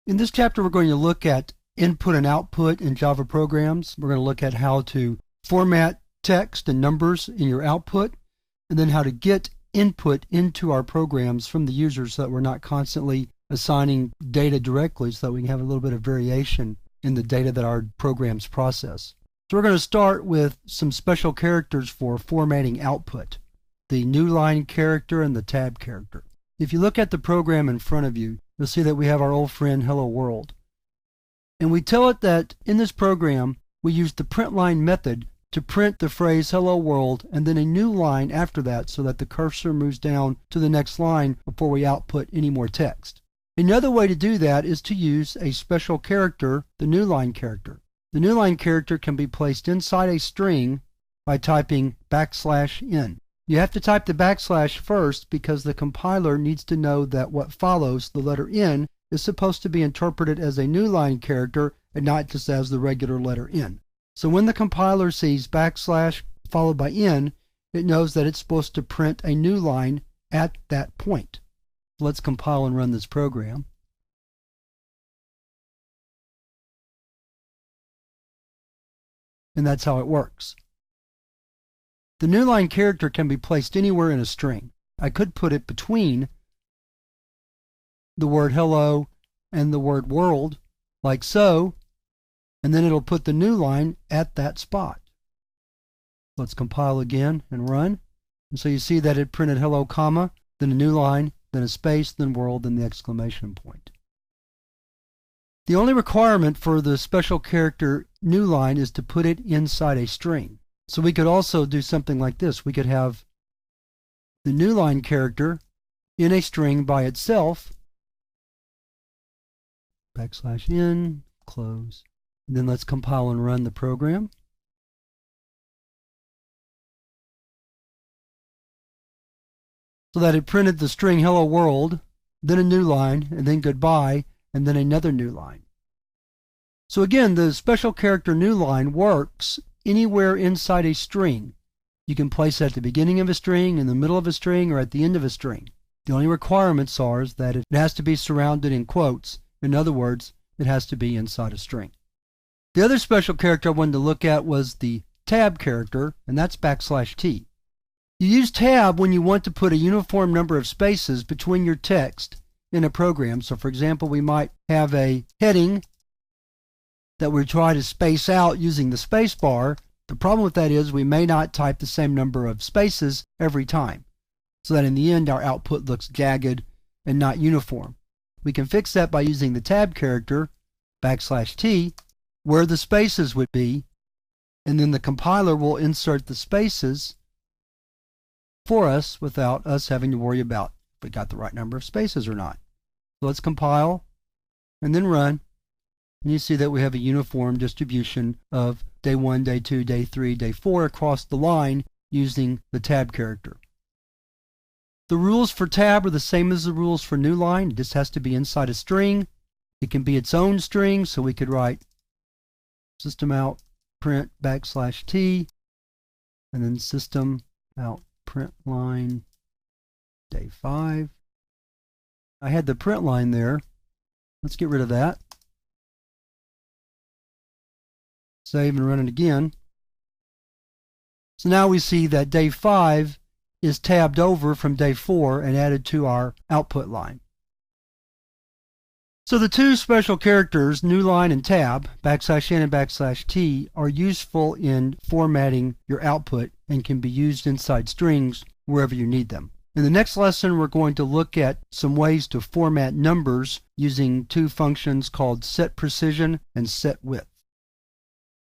In this chapter, we're going to look at input and output in Java programs. We're going to look at how to format text and numbers in your output, and then how to get input into our programs from the user so that we're not constantly assigning data directly, so that we can have a little bit of variation in the data that our programs process. So we're going to start with some special characters for formatting output, the Newline character and the tab character. If you look at the program in front of you, you'll see that we have our old friend Hello World. And we tell it that in this program, we use the print line method to print the phrase Hello World and then a new line after that so that the cursor moves down to the next line before we output any more text. Another way to do that is to use a special character, the Newline character. The Newline character can be placed inside a string by typing \n. You have to type the backslash first because the compiler needs to know that what follows, the letter N, is supposed to be interpreted as a Newline character and not just as the regular letter N. So when the compiler sees \, followed by N, it knows that it's supposed to print a new line at that point. Let's compile and run this program. And that's how it works. The Newline character can be placed anywhere in a string. I could put it between the word hello and the word world, like so, and then it'll put the new line at that spot. Let's compile again and run. And so you see that it printed hello, comma, then a new line, then a space, then world, then the exclamation point. The only requirement for the special character Newline is to put it inside a string. So we could also do something like this. We could have the Newline character in a string by itself, \n, close. And then let's compile and run the program. So that it printed the string hello world, then a new line, and then goodbye, and then another new line. So again, the special character Newline works anywhere inside a string. You can place it at the beginning of a string, in the middle of a string, or at the end of a string. The only requirements are that it has to be surrounded in quotes. In other words, it has to be inside a string. The other special character I wanted to look at was the tab character, and that's \t. You use tab when you want to put a uniform number of spaces between your text in a program. So for example, we might have a heading that we try to space out using the space bar. The problem with that is we may not type the same number of spaces every time, so that in the end our output looks jagged and not uniform. We can fix that by using the tab character, \t, where the spaces would be, and then the compiler will insert the spaces for us without us having to worry about if we got the right number of spaces or not. So let's compile and then run. And you see that we have a uniform distribution of day 1, day 2, day 3, day 4 across the line using the tab character. The rules for tab are the same as the rules for Newline. It just has to be inside a string. It can be its own string, so we could write system out print \t and then system out print line day 5. I had the print line there. Let's get rid of that. Save and run it again. So now we see that day 5 is tabbed over from day 4 and added to our output line. So the two special characters, Newline and tab, \n and \t, are useful in formatting your output and can be used inside strings wherever you need them. In the next lesson, we're going to look at some ways to format numbers using two functions called setPrecision and setWidth.